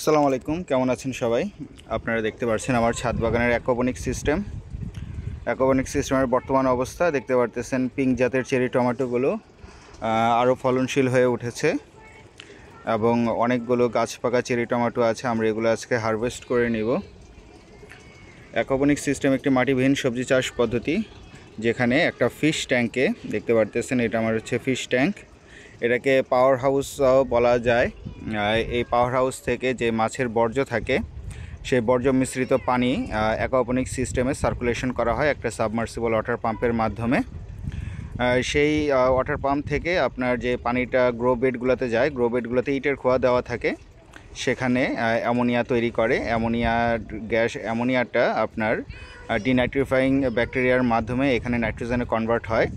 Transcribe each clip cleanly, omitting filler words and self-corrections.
আসসালামু আলাইকুম, কেমন আছেন সবাই? আপনারা দেখতে পাচ্ছেন আমার ছাদ বাগানের অ্যাকোপনিক সিস্টেমের বর্তমান অবস্থা দেখতে পারতেছেন। পিঙ্ক জাতের চেরি টমেটোগুলো আরও ফলনশীল হয়ে উঠেছে এবং অনেকগুলো গাছ পাকা চেরি টমেটো আছে। আমরা এগুলো আজকে হারভেস্ট করে নিব। অ্যাকোপনিক সিস্টেম একটি মাটিবিহীন সবজি চাষ পদ্ধতি, যেখানে একটা ফিশ ট্যাঙ্কে দেখতে পারতেছেন, এটা আমার হচ্ছে ফিশ ট্যাঙ্ক। এটাকে পাওয়ার হাউসও বলা যায়। এই পাওয়ার হাউস থেকে যে মাছের বর্জ্য থাকে, সেই বর্জ্য মিশ্রিত পানি অ্যাকোপনিক সিস্টেমে সার্কুলেশন করা হয় একটা সাবমার্সিবল ওয়াটার পাম্পের মাধ্যমে। সেই ওয়াটার পাম্প থেকে আপনার যে পানিটা গ্রো বেডগুলোতে যায়, গ্রো বেডগুলোতে ইটের খোয়া দেওয়া থাকে, সেখানে অ্যামোনিয়া তৈরি করে। অ্যামোনিয়াটা আপনার ডিনাইট্রিফাইং ব্যাকটেরিয়ার মাধ্যমে এখানে নাইট্রোজেনে কনভার্ট হয়,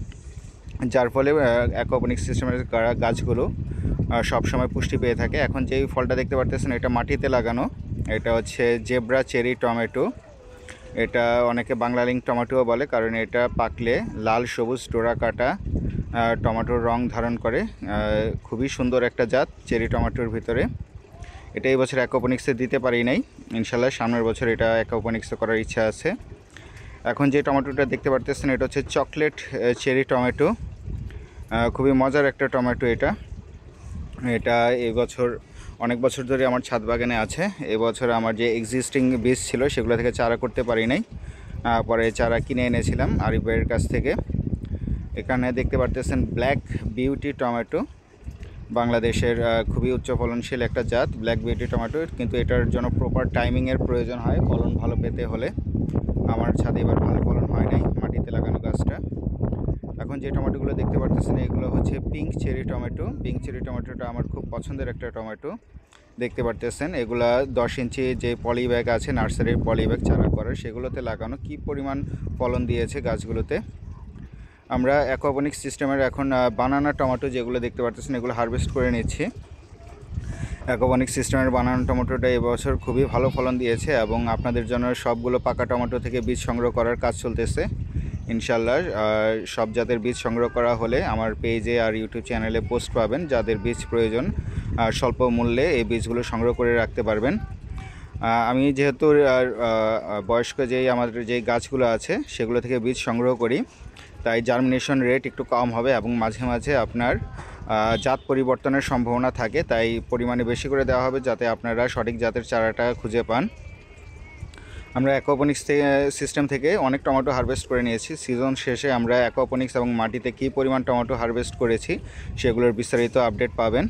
যার ফলে অ্যাকোপনিক সিস্টেমের গাছগুলো সবসময় পুষ্টি পেয়ে থাকে। এখন যেই ফলটা দেখতে পারতেছেন, এটা মাটিতে লাগানো। এটা হচ্ছে জেব্রা চেরি টমেটো। এটা অনেকে বাংলা লিঙ্ক টমেটোও বলে, কারণ এটা পাকলে লাল সবুজ ডোরা কাটা টমেটোর রং ধারণ করে। খুবই সুন্দর একটা জাত চেরি টমেটোর ভিতরে। এটা এই বছর অ্যাকোপনিক্সে দিতে পারি নাই, ইনশাল্লাহ সামনের বছর এটা অ্যাকোপনিক্সে করার ইচ্ছা আছে। এখন যে টমেটোটা দেখতে পারতেছেন, এটা হচ্ছে চকলেট চেরি টমেটো। খুবই মজার একটা টমেটো এটা এই বছর অনেক বছর ধরে আমার ছাদ বাগানে আছে। এবছর আমার যে এক্সিস্টিং বীজ ছিল, সেগুলো থেকে চারা করতে পারি নাই, পরে চারা কিনে এনেছিলাম আরিফ ভাইয়ের কাছ থেকে। এখানে দেখতে পারতেছেন ব্ল্যাক বিউটি টমেটো, বাংলাদেশের খুবই উচ্চ ফলনশীল একটা জাত ব্ল্যাক বিউটি টমেটো। কিন্তু এটার জন্য প্রপার টাইমিংয়ের প্রয়োজন হয় ফলন ভালো পেতে হলে। আমার ছাদে এবার ভালো ফলন হয় নাই, মাটিতে লাগানো গাছটা। এখন যে টমেটোগুলো দেখতে পারতেছেন, এগুলো হচ্ছে pink cherry tomato. Pink cherry টমেটোটা আমার খুব পছন্দের একটা টমেটো। দেখতে পারতেছেন এগুলা 10 ইঞ্চি যে পলি ব্যাগ আছে, নার্সারির পলি ব্যাগ চারা করার, সেগুলোতে লাগানো। কি পরিমাণ ফলন দিয়েছে গাছগুলোতে। আমরা অ্যাকোপনিক সিস্টেমের এখন বানানা টমেটো যেগুলো দেখতে পারতেছেন, এগুলো হারভেস্ট করে নিচ্ছি। অ্যাকোপনিক সিস্টেমের বানানা টমেটোটা এবছর খুবই ভালো ফলন দিয়েছে এবং আপনাদের জন্য সবগুলো পাকা টমেটো থেকে বীজ সংগ্রহ করার কাজ চলতেছে। ইনশাল্লাহ সব জাতের বীজ সংগ্রহ করা হলে আমার পেজে আর ইউটিউব চ্যানেলে পোস্ট পাবেন। যাদের বীজ প্রয়োজন স্বল্প মূল্যে এই বীজগুলো সংগ্রহ করে রাখতে পারবেন। আমি যেহেতু বয়স্ক আমাদের যেই গাছগুলো আছে, সেগুলো থেকে বীজ সংগ্রহ করি, তাই জার্মিনেশন রেট একটু কম হবে এবং মাঝে মাঝে আপনার জাত পরিবর্তনের সম্ভাবনা থাকে, তাই পরিমাণে বেশি করে দেওয়া হবে যাতে আপনারা সঠিক জাতের চারাটা খুঁজে পান। আমরা অ্যাকোপনিক্স সিস্টেম থেকে অনেক টমেটো হারভেস্ট করে নিয়েছি। সিজন শেষে আমরা অ্যাকোপনিক্স এবং মাটিতে কী পরিমাণ টমেটো হারভেস্ট করেছি সেগুলোর বিস্তারিত আপডেট পাবেন।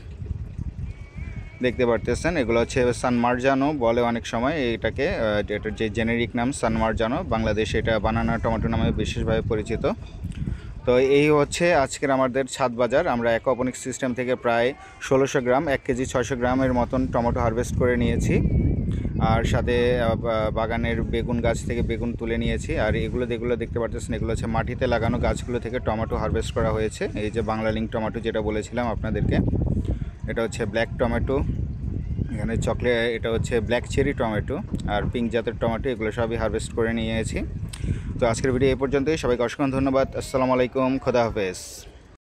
দেখতে পারতেছেন এগুলো হচ্ছে সানমার্জানো বলে অনেক সময় এটাকে, এটার যে জেনেরিক নাম সানমার্জানো, বাংলাদেশে এটা বানানা টমেটো নামে বিশেষভাবে পরিচিত। তো এই হচ্ছে আজকের আমাদের ছাদ বাজার। আমরা অ্যাকোপনিক্স সিস্টেম থেকে প্রায় 1600 গ্রাম 1 কেজি 600 গ্রামের মতন টমেটো হারভেস্ট করে নিয়েছি, আর সাথে বাগানের বেগুন গাছ থেকে বেগুন তুলে নিয়েছি। আর এগুলো দেখতে পারতেছেন, এগুলো হচ্ছে মাটিতে লাগানো গাছগুলো থেকে টমেটো হারভেস্ট করা হয়েছে। এই যে বাংলা লিঙ্ক টমেটো যেটা বলেছিলাম আপনাদেরকে, এটা হচ্ছে ব্ল্যাক টমেটো। এখানে এটা হচ্ছে ব্ল্যাক চেরি টমেটো আর পিঙ্ক জাতের টমেটো, এগুলো সবই হারভেস্ট করে নিয়েছি। তো আজকের ভিডিও এই পর্যন্তই। সবাইকে অসংখ্য ধন্যবাদ। আসসালামু আলাইকুম, খোদা হাফেজ।